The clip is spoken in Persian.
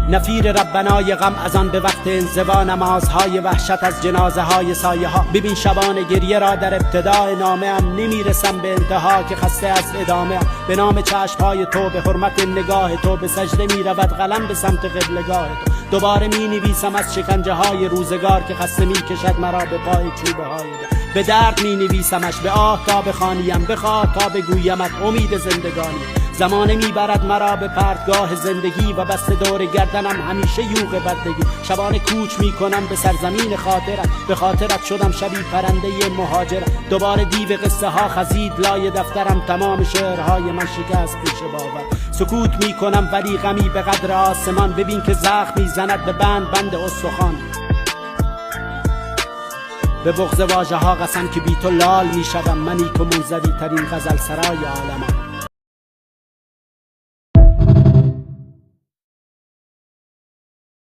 نفیر ربنای غم از آن به وقت انزوا، نمازهای وحشت از جنازه های سایه ها. ببین شبان گریه را در ابتدای نامه ام، نمیرسم به انتها که خسته از ادامه. به نام چشم های تو، به حرمت نگاه تو، به سجده می رود قلم به سمت قبلگاه تو. دوباره می نویسم از شکنجه های روزگار که خسته می کشد مرا به پای چوبه های تو. به درد می نویسمش، به آه تا بخوانیم، بخواه تا بگویمت امید زندگانی. زمانه میبرد مرا به پرتگاه زندگی و بسته دور گردنم همیشه یوغ بردگی. شبانه کوچ میکنم به سرزمین خاطرت، به خاطرت شدم شبی پرنده مهاجرت. دوباره دیو قصه ها خزید لای دفترم، تمام شعرهای من شکست پیش باور. سکوت میکنم ولی غمی به قدر آسمان، ببین که زخم میزند به بند استخوان. به بغض واژه ها قسم که بی تو لال میشوم، منی که منزوی ترین غزل سرای عالمم.